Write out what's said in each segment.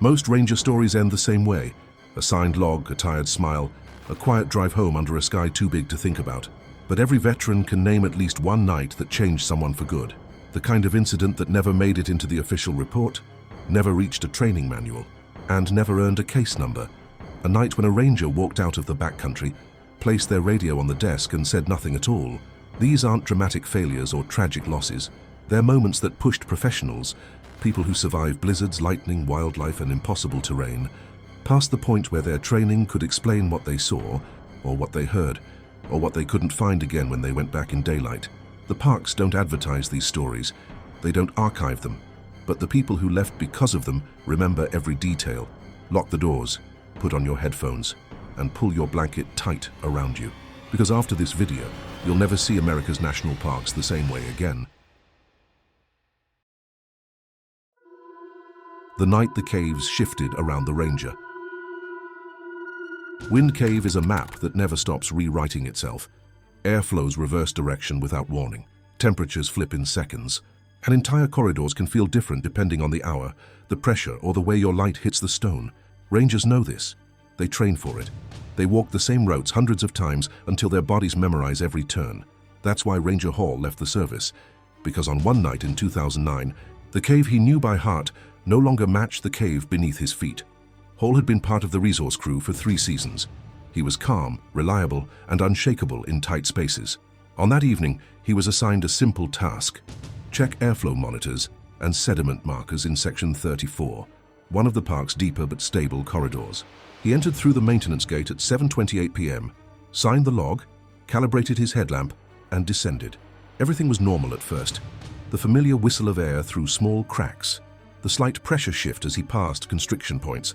Most ranger stories end the same way. A signed log, a tired smile, a quiet drive home under a sky too big to think about. But every veteran can name at least one night that changed someone for good. The kind of incident that never made it into the official report, never reached a training manual, and never earned a case number. A night when a ranger walked out of the backcountry, placed their radio on the desk and said nothing at all. These aren't dramatic failures or tragic losses. They're moments that pushed professionals, people who survive blizzards, lightning, wildlife, and impossible terrain, past the point where their training could explain what they saw, or what they heard, or what they couldn't find again when they went back in daylight. The parks don't advertise these stories. They don't archive them. But the people who left because of them remember every detail. Lock the doors, put on your headphones, and pull your blanket tight around you. Because after this video, you'll never see America's national parks the same way again. The night the caves shifted around the ranger. Wind Cave is a map that never stops rewriting itself. Air flows reverse direction without warning. Temperatures flip in seconds. And entire corridors can feel different depending on the hour, the pressure, or the way your light hits the stone. Rangers know this. They train for it. They walk the same routes hundreds of times until their bodies memorize every turn. That's why Ranger Hall left the service. Because on one night in 2009, the cave he knew by heart no longer matched the cave beneath his feet. Hall had been part of the resource crew for 3 seasons. He was calm, reliable, and unshakable in tight spaces. On that evening, he was assigned a simple task: check airflow monitors and sediment markers in Section 34, one of the park's deeper but stable corridors. He entered through the maintenance gate at 7:28 p.m., signed the log, calibrated his headlamp, and descended. Everything was normal at first. The familiar whistle of air through small cracks, the slight pressure shift as he passed constriction points,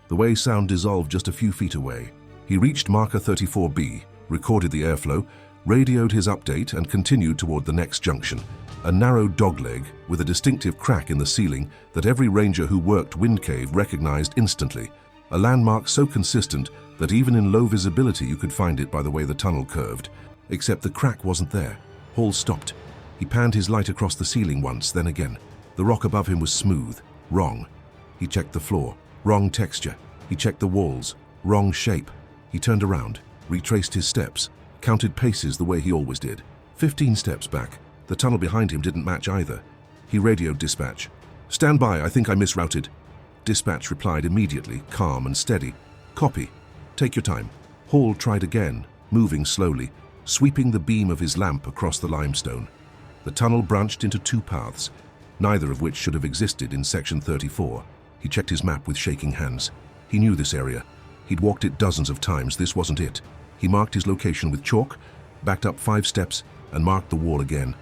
the way sound dissolved just a few feet away. He reached marker 34B, recorded the airflow, radioed his update, and continued toward the next junction, a narrow dogleg with a distinctive crack in the ceiling that every ranger who worked Wind Cave recognized instantly, a landmark so consistent that even in low visibility you could find it by the way the tunnel curved. Except the crack wasn't there. Hall stopped. He panned his light across the ceiling once, then again. The rock above him was smooth. Wrong. He checked the floor. Wrong texture. He checked the walls. Wrong shape. He turned around, retraced his steps, counted paces the way he always did. 15 steps back. The tunnel behind him didn't match either. He radioed dispatch. "Stand by, I think I misrouted." Dispatch replied immediately, calm and steady. "Copy. Take your time." Hall tried again, moving slowly, sweeping the beam of his lamp across the limestone. The tunnel branched into 2 paths, neither of which should have existed in Section 34. He checked his map with shaking hands. He knew this area. He'd walked it dozens of times. This wasn't it. He marked his location with chalk, backed up 5 steps, and marked the wall again.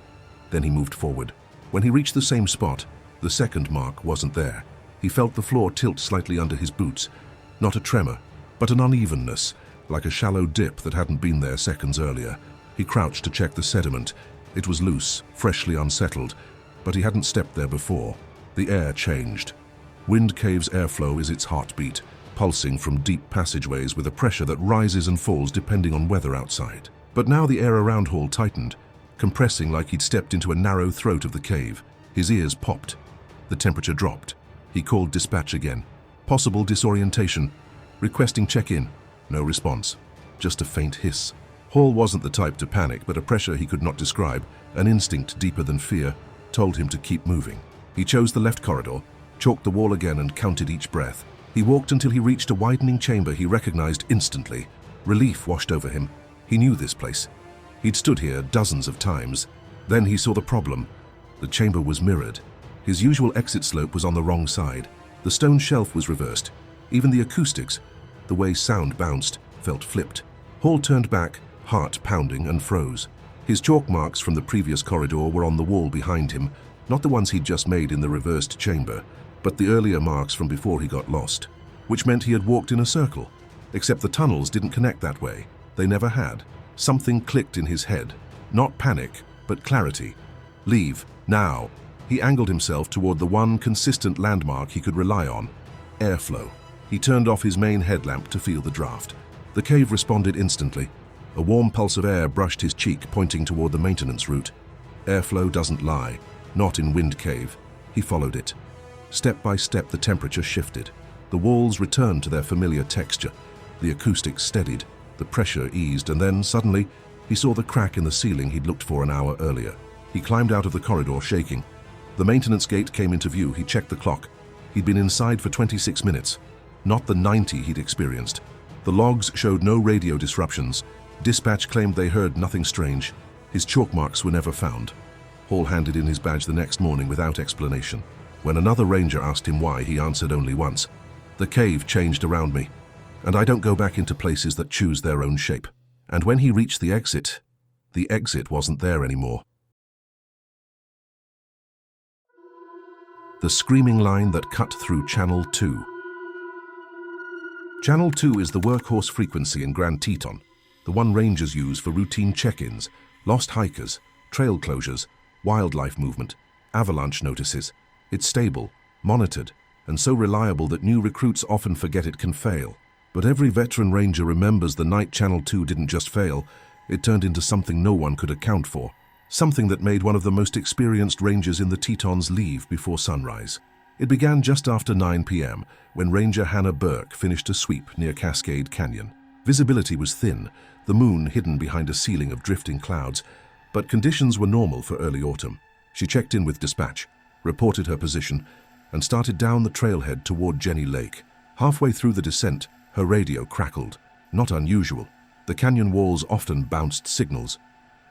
Then he moved forward. When he reached the same spot, the second mark wasn't there. He felt the floor tilt slightly under his boots. Not a tremor, but an unevenness, like a shallow dip that hadn't been there seconds earlier. He crouched to check the sediment. It was loose, freshly unsettled, but he hadn't stepped there before. The air changed. Wind Cave's airflow is its heartbeat, pulsing from deep passageways with a pressure that rises and falls depending on weather outside. But now the air around Hall tightened, compressing like he'd stepped into a narrow throat of the cave. His ears popped. The temperature dropped. He called dispatch again. Possible disorientation. Requesting check-in. No response. Just a faint hiss. Hall wasn't the type to panic, but a pressure he could not describe, an instinct deeper than fear, told him to keep moving. He chose the left corridor, chalked the wall again, and counted each breath. He walked until he reached a widening chamber he recognized instantly. Relief washed over him. He knew this place. He'd stood here dozens of times. Then he saw the problem. The chamber was mirrored. His usual exit slope was on the wrong side. The stone shelf was reversed. Even the acoustics, the way sound bounced, felt flipped. Hall turned back, heart pounding, and froze. His chalk marks from the previous corridor were on the wall behind him, not the ones he'd just made in the reversed chamber, but the earlier marks from before he got lost, which meant he had walked in a circle. Except the tunnels didn't connect that way. They never had. Something clicked in his head. Not panic, but clarity. Leave, now. He angled himself toward the one consistent landmark he could rely on: airflow. He turned off his main headlamp to feel the draft. The cave responded instantly. A warm pulse of air brushed his cheek, pointing toward the maintenance route. Airflow doesn't lie. Not in Wind Cave. He followed it. Step by step, the temperature shifted. The walls returned to their familiar texture. The acoustics steadied, the pressure eased, and then, suddenly, he saw the crack in the ceiling he'd looked for an hour earlier. He climbed out of the corridor, shaking. The maintenance gate came into view. He checked the clock. He'd been inside for 26 minutes, not the 90 he'd experienced. The logs showed no radio disruptions. Dispatch claimed they heard nothing strange. His chalk marks were never found. Hall handed in his badge the next morning without explanation. When another ranger asked him why, he answered only once, "The cave changed around me, and I don't go back into places that choose their own shape." And when he reached the exit wasn't there anymore. The screaming line that cut through Channel 2. Channel 2 is the workhorse frequency in Grand Teton, the one rangers use for routine check-ins, lost hikers, trail closures, wildlife movement, avalanche notices. It's stable, monitored, and so reliable that new recruits often forget it can fail. But every veteran ranger remembers the night Channel 2 didn't just fail, it turned into something no one could account for. Something that made one of the most experienced rangers in the Tetons leave before sunrise. It began just after 9 p.m. when Ranger Hannah Burke finished a sweep near Cascade Canyon. Visibility was thin, the moon hidden behind a ceiling of drifting clouds, but conditions were normal for early autumn. She checked in with dispatch, reported her position, and started down the trailhead toward Jenny Lake. Halfway through the descent, her radio crackled. Not unusual. The canyon walls often bounced signals,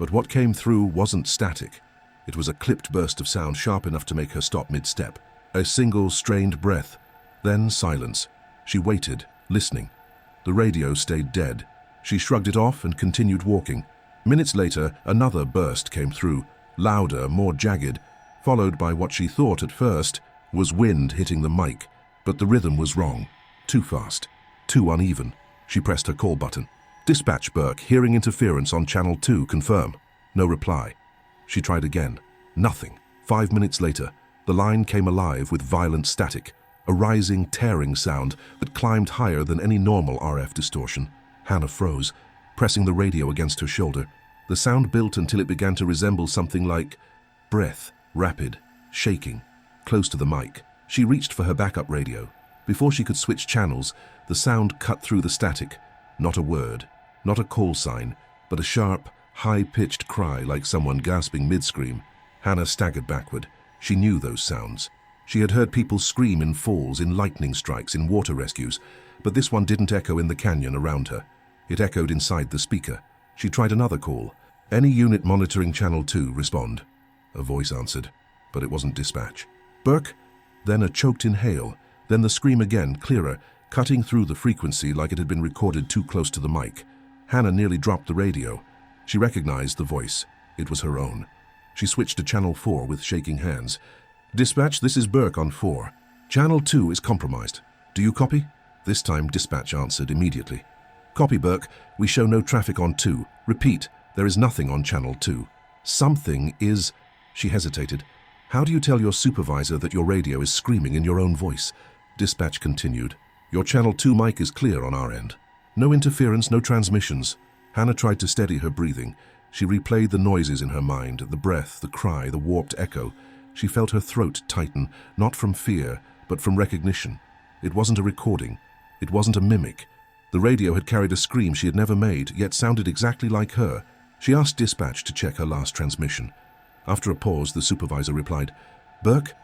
but what came through wasn't static. It was a clipped burst of sound sharp enough to make her stop mid-step. A single strained breath, then silence. She waited, listening. The radio stayed dead. She shrugged it off and continued walking. Minutes later, another burst came through, louder, more jagged, followed by what she thought at first was wind hitting the mic. But the rhythm was wrong. Too fast. Too uneven. She pressed her call button. "Dispatch Burke, hearing interference on Channel 2, confirm." No reply. She tried again. Nothing. 5 minutes later, the line came alive with violent static, a rising, tearing sound that climbed higher than any normal RF distortion. Hannah froze, pressing the radio against her shoulder. The sound built until it began to resemble something like breath, rapid, shaking, close to the mic. She reached for her backup radio. Before she could switch channels, the sound cut through the static. Not a word, not a call sign, but a sharp, high-pitched cry like someone gasping mid-scream. Hannah staggered backward. She knew those sounds. She had heard people scream in falls, in lightning strikes, in water rescues, but this one didn't echo in the canyon around her. It echoed inside the speaker. She tried another call. "Any unit monitoring Channel 2, respond." A voice answered, but it wasn't dispatch. "Burke?" Then a choked inhale, then the scream again, clearer, cutting through the frequency like it had been recorded too close to the mic. Hannah nearly dropped the radio. She recognized the voice. It was her own. She switched to Channel 4 with shaking hands. "Dispatch, this is Burke on 4. Channel 2 is compromised. Do you copy?" This time, dispatch answered immediately. "Copy, Burke. We show no traffic on 2. Repeat, there is nothing on Channel 2. Something is..." She hesitated. "How do you tell your supervisor that your radio is screaming in your own voice?" Dispatch continued. "Your Channel 2 mic is clear on our end. No interference, no transmissions." Hannah tried to steady her breathing. She replayed the noises in her mind, the breath, the cry, the warped echo. She felt her throat tighten, not from fear, but from recognition. It wasn't a recording. It wasn't a mimic. The radio had carried a scream she had never made, yet sounded exactly like her. She asked dispatch to check her last transmission. After a pause, the supervisor replied, "Burke,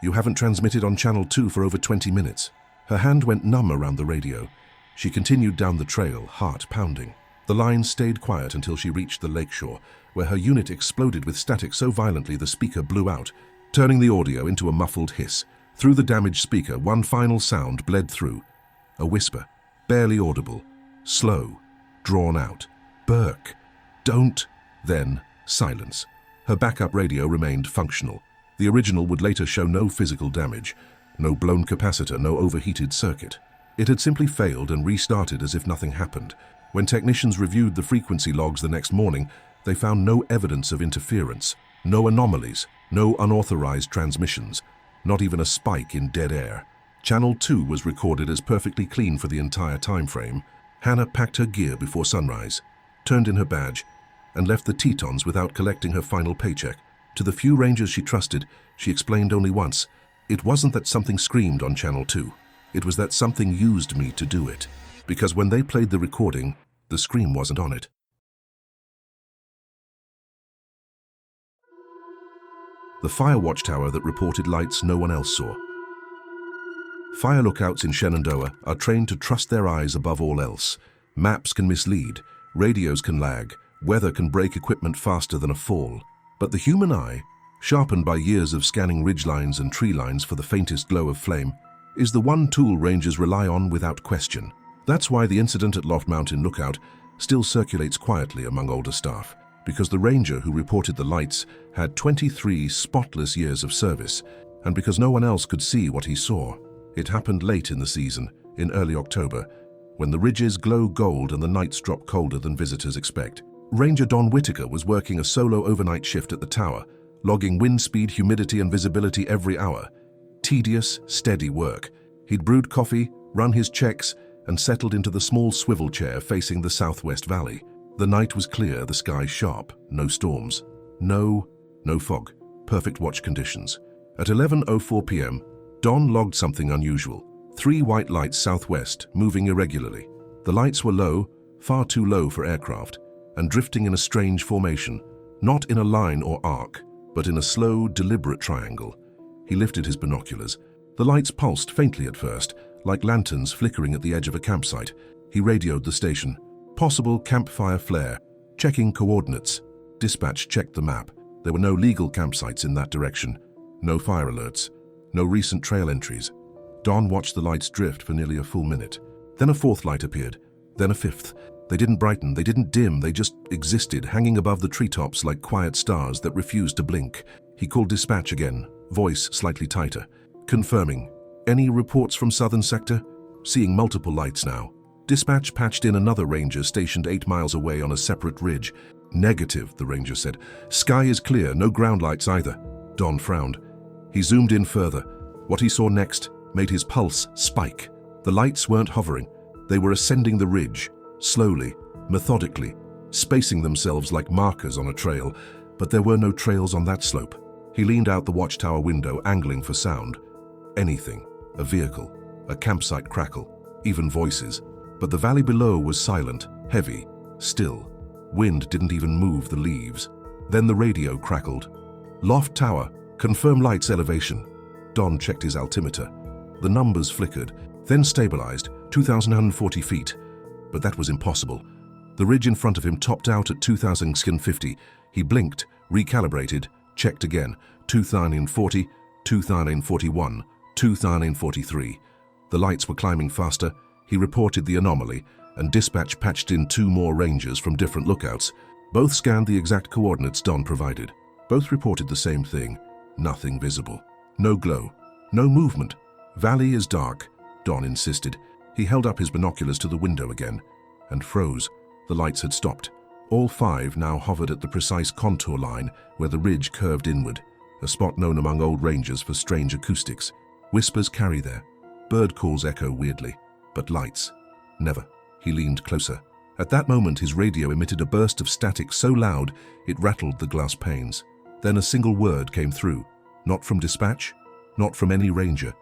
you haven't transmitted on Channel 2 for over 20 minutes." Her hand went numb around the radio. She continued down the trail, heart pounding. The line stayed quiet until she reached the lakeshore, where her unit exploded with static so violently the speaker blew out, turning the audio into a muffled hiss. Through the damaged speaker, one final sound bled through. A whisper, barely audible, slow, drawn out. "Burke, don't..." Then, silence. Her backup radio remained functional. The original would later show no physical damage, no blown capacitor, no overheated circuit. It had simply failed and restarted as if nothing happened. When technicians reviewed the frequency logs the next morning, they found no evidence of interference, no anomalies, no unauthorized transmissions, not even a spike in dead air. Channel 2 was recorded as perfectly clean for the entire time frame. Hannah packed her gear before sunrise, turned in her badge, and left the Tetons without collecting her final paycheck. To the few rangers she trusted, she explained only once, it wasn't that something screamed on Channel 2. It was that something used me to do it, because when they played the recording, the scream wasn't on it. The fire watchtower that reported lights no one else saw. Fire lookouts in Shenandoah are trained to trust their eyes above all else. Maps can mislead, radios can lag, weather can break equipment faster than a fall. But the human eye, sharpened by years of scanning ridgelines and tree lines for the faintest glow of flame, is the one tool rangers rely on without question. That's why the incident at Loft Mountain Lookout still circulates quietly among older staff, because the ranger who reported the lights had 23 spotless years of service, and because no one else could see what he saw. It happened late in the season, in early October, when the ridges glow gold and the nights drop colder than visitors expect. Ranger Don Whitaker was working a solo overnight shift at the tower, logging wind speed, humidity, and visibility every hour. Tedious, steady work. He'd brewed coffee, run his checks, and settled into the small swivel chair facing the southwest valley. The night was clear, the sky sharp, no storms. No fog. Perfect watch conditions. At 11:04 p.m., Don logged something unusual. 3 white lights southwest, moving irregularly. The lights were low, far too low for aircraft, and drifting in a strange formation, not in a line or arc, but in a slow, deliberate triangle. He lifted his binoculars. The lights pulsed faintly at first, like lanterns flickering at the edge of a campsite. He radioed the station. Possible campfire flare. Checking coordinates. Dispatch checked the map. There were no legal campsites in that direction. No fire alerts. No recent trail entries. Don watched the lights drift for nearly a full minute. Then a 4th light appeared. Then a 5th. They didn't brighten, they didn't dim, they just existed, hanging above the treetops like quiet stars that refused to blink. He called dispatch again, voice slightly tighter. Confirming. Any reports from southern sector? Seeing multiple lights now. Dispatch patched in another ranger stationed 8 miles away on a separate ridge. Negative, the ranger said. Sky is clear, no ground lights either. Don frowned. He zoomed in further. What he saw next made his pulse spike. The lights weren't hovering. They were ascending the ridge, slowly, methodically, spacing themselves like markers on a trail, but there were no trails on that slope. He leaned out the watchtower window, angling for sound. Anything. A vehicle, a campsite crackle, even voices. But the valley below was silent, heavy, still. Wind didn't even move the leaves. Then the radio crackled. Loft tower, confirm lights elevation. Don checked his altimeter. The numbers flickered, then stabilized, 2,140 feet. But that was impossible. The ridge in front of him topped out at 2,050. He blinked, recalibrated, checked again. 2,040, 2,041, 2,043. The lights were climbing faster. He reported the anomaly, and dispatch patched in 2 more rangers from different lookouts. Both scanned the exact coordinates Don provided. Both reported the same thing. Nothing visible. No glow. No movement. Valley is dark, Don insisted. He held up his binoculars to the window again, and froze. The lights had stopped. All 5 now hovered at the precise contour line where the ridge curved inward, a spot known among old rangers for strange acoustics. Whispers carry there. Bird calls echo weirdly. But lights. Never. He leaned closer. At that moment, his radio emitted a burst of static so loud it rattled the glass panes. Then a single word came through. Not from dispatch, not from any ranger,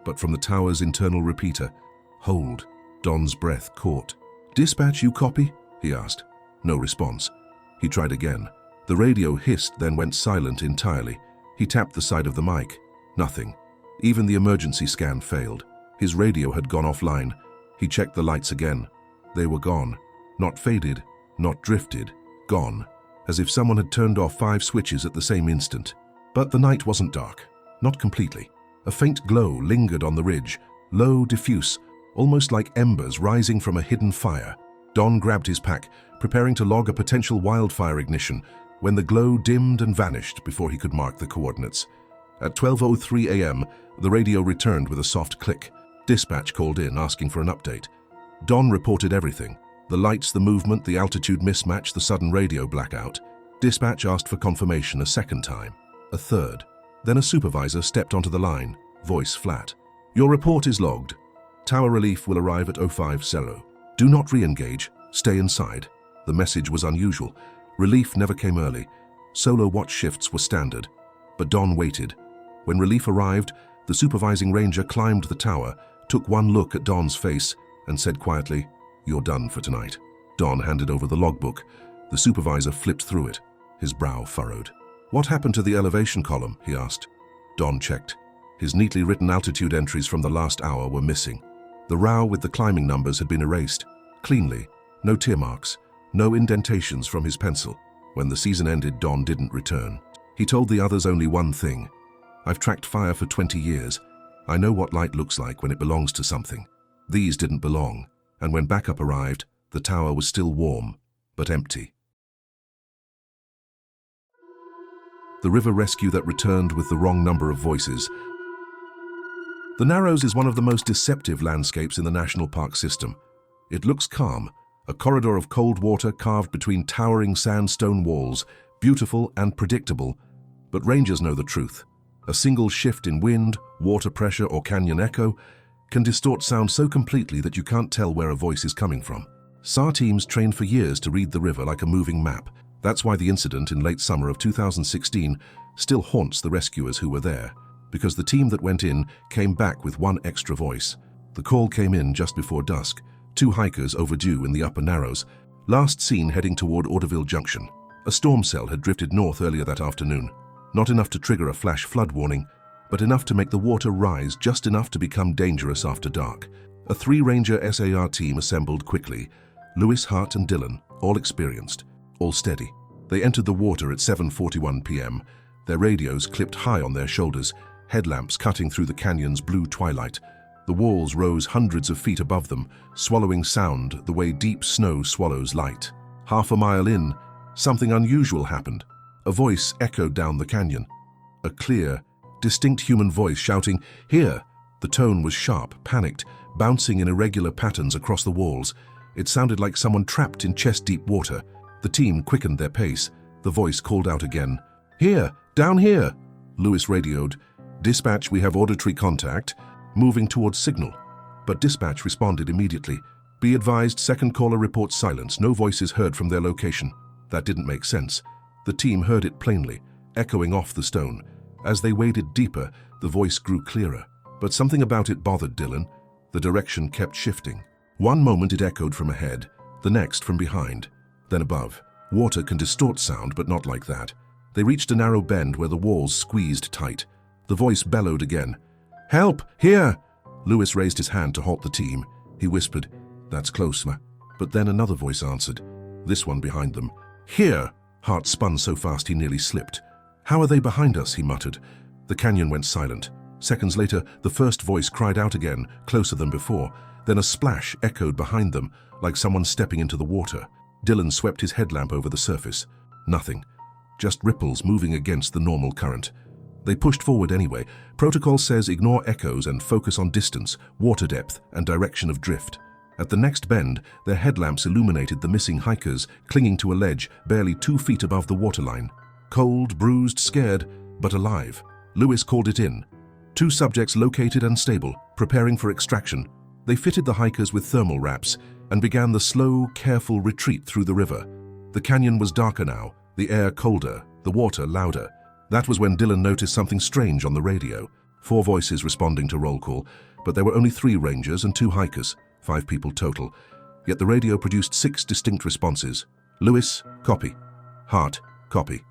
but from the tower's internal repeater. Hold. Don's breath caught. Dispatch, you copy? He asked. No response. He tried again. The radio hissed, then went silent entirely. He tapped the side of the mic. Nothing. Even the emergency scan failed. His radio had gone offline. He checked the lights again. They were gone. Not faded, not drifted. Gone. As if someone had turned off 5 switches at the same instant. But the night wasn't dark. Not completely. A faint glow lingered on the ridge. Low, diffuse, almost like embers rising from a hidden fire. Don grabbed his pack, preparing to log a potential wildfire ignition, when the glow dimmed and vanished before he could mark the coordinates. At 12:03 a.m., the radio returned with a soft click. Dispatch called in, asking for an update. Don reported everything. The lights, the movement, the altitude mismatch, the sudden radio blackout. Dispatch asked for confirmation a second time. A third. Then a supervisor stepped onto the line, voice flat. Your report is logged. Tower relief will arrive at 05:00. Do not re-engage. Stay inside. The message was unusual. Relief never came early. Solo watch shifts were standard. But Don waited. When relief arrived, the supervising ranger climbed the tower, took one look at Don's face and said quietly, "You're done for tonight." Don handed over the logbook. The supervisor flipped through it, his brow furrowed. "What happened to the elevation column?" he asked. Don checked. His neatly written altitude entries from the last hour were missing. The row with the climbing numbers had been erased, cleanly, no tear marks, no indentations from his pencil. When the season ended, Don didn't return. He told the others only one thing: "I've tracked fire for 20 years. I know what light looks like when it belongs to something. These didn't belong, and when backup arrived, the tower was still warm, but empty." The river rescue that returned with the wrong number of voices. The Narrows is one of the most deceptive landscapes in the national park system. It looks calm, a corridor of cold water carved between towering sandstone walls, beautiful and predictable. But rangers know the truth. A single shift in wind, water pressure, or canyon echo can distort sound so completely that you can't tell where a voice is coming from. SAR teams trained for years to read the river like a moving map. That's why the incident in late summer of 2016 still haunts the rescuers who were there, because the team that went in came back with one extra voice. The call came in just before dusk, 2 hikers overdue in the Upper Narrows, last seen heading toward Orderville Junction. A storm cell had drifted north earlier that afternoon, not enough to trigger a flash flood warning, but enough to make the water rise just enough to become dangerous after dark. A 3-ranger SAR team assembled quickly: Lewis, Hart, and Dylan, all experienced, all steady. They entered the water at 7:41 p.m., their radios clipped high on their shoulders, headlamps cutting through the canyon's blue twilight. The walls rose hundreds of feet above them, swallowing sound the way deep snow swallows light. Half a mile in, something unusual happened. A voice echoed down the canyon. A clear, distinct human voice shouting, "Here!" The tone was sharp, panicked, bouncing in irregular patterns across the walls. It sounded like someone trapped in chest-deep water. The team quickened their pace. The voice called out again. "Here! Down here!" Lewis radioed, "Dispatch, we have auditory contact, moving towards signal." But dispatch responded immediately. "Be advised, second caller reports silence. No voices heard from their location." That didn't make sense. The team heard it plainly, echoing off the stone. As they waded deeper, the voice grew clearer. But something about it bothered Dylan. The direction kept shifting. One moment it echoed from ahead, the next from behind, then above. Water can distort sound, but not like that. They reached a narrow bend where the walls squeezed tight. The voice bellowed again. "Help! Here!" Lewis raised his hand to halt the team. He whispered, "That's close, ma." But then another voice answered, this one behind them. "Here!" Hart spun so fast he nearly slipped. "How are they behind us?" he muttered. The canyon went silent. Seconds later, the first voice cried out again, closer than before. Then a splash echoed behind them, like someone stepping into the water. Dylan swept his headlamp over the surface. Nothing. Just ripples moving against the normal current. They pushed forward anyway. Protocol says ignore echoes and focus on distance, water depth, and direction of drift. At the next bend, their headlamps illuminated the missing hikers clinging to a ledge barely 2 feet above the waterline. Cold, bruised, scared, but alive. Lewis called it in. 2 subjects located and stable, preparing for extraction. They fitted the hikers with thermal wraps and began the slow, careful retreat through the river. The canyon was darker now, the air colder, the water louder. That was when Dylan noticed something strange on the radio. 4 voices responding to roll call, but there were only 3 rangers and 2 hikers, 5 people total. Yet the radio produced 6 distinct responses. Lewis, copy. Hart, copy.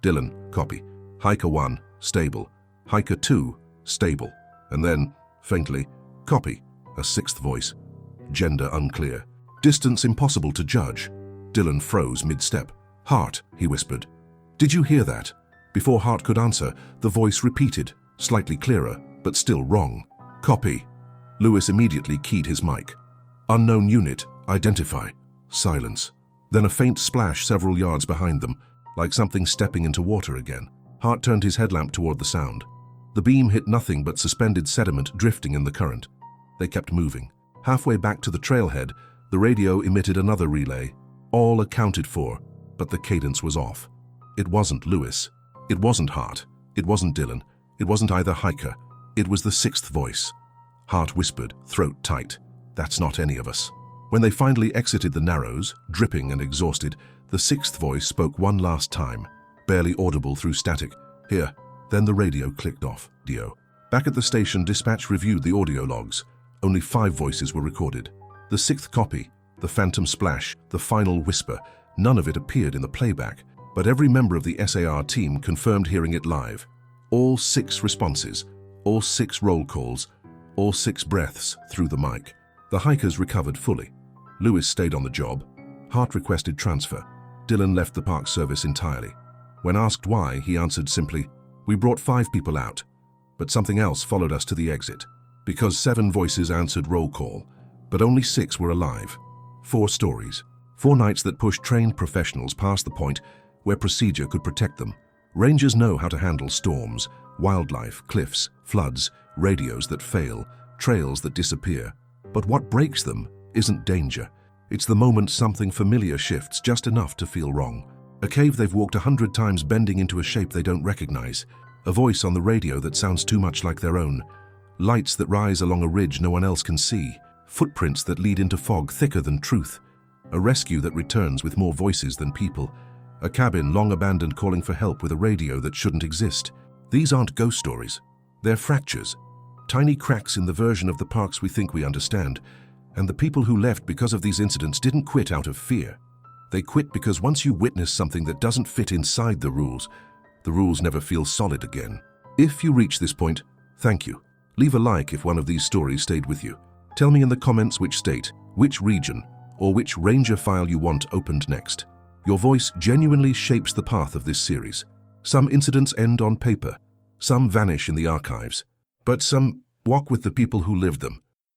Dylan, copy. Hiker 1, stable. Hiker 2, stable. And then, faintly, copy, a 6th voice. Gender unclear. Distance impossible to judge. Dylan froze mid-step. "Hart," he whispered. "Did you hear that?" Before Hart could answer, the voice repeated, slightly clearer, but still wrong. "Copy." Lewis immediately keyed his mic. "Unknown unit, identify." Silence. Then a faint splash several yards behind them, like something stepping into water again. Hart turned his headlamp toward the sound. The beam hit nothing but suspended sediment drifting in the current. They kept moving. Halfway back to the trailhead, the radio emitted another relay. All accounted for, but the cadence was off. It wasn't Lewis. It wasn't Hart. It wasn't Dylan. It wasn't either hiker. It was the 6th voice. Hart whispered, throat tight, "That's not any of us." When they finally exited the Narrows, dripping and exhausted, the 6th voice spoke one last time, barely audible through static. "Here." Then the radio clicked off. Dio. Back at the station, dispatch reviewed the audio logs. only 5 voices were recorded. The 6th copy, the phantom splash, the final whisper, none of it appeared in the playback, but every member of the SAR team confirmed hearing it live. All 6 responses, all 6 roll calls, all 6 breaths through the mic. The hikers recovered fully. Lewis stayed on the job. Hart requested transfer. Dylan left the park service entirely. When asked why, he answered simply, "We brought 5 people out, but something else followed us to the exit." Because 7 voices answered roll call, but only 6 were alive. 4 stories. 4 nights that pushed trained professionals past the point where procedure could protect them. Rangers know how to handle storms, wildlife, cliffs, floods, radios that fail, trails that disappear. But what breaks them isn't danger. It's the moment something familiar shifts just enough to feel wrong. A cave they've walked 100 times bending into a shape they don't recognize. A voice on the radio that sounds too much like their own. Lights that rise along a ridge no one else can see. Footprints that lead into fog thicker than truth. A rescue that returns with more voices than people. A cabin long abandoned calling for help with a radio that shouldn't exist. These aren't ghost stories. They're fractures. Tiny cracks in the version of the parks we think we understand. And the people who left because of these incidents didn't quit out of fear. They quit because once you witness something that doesn't fit inside the rules never feel solid again. If you reach this point, thank you. Leave a like if one of these stories stayed with you. Tell me in the comments which state, which region, or which Ranger file you want opened next. Your voice genuinely shapes the path of this series. Some incidents end on paper, some vanish in the archives, but some walk with the people who lived them.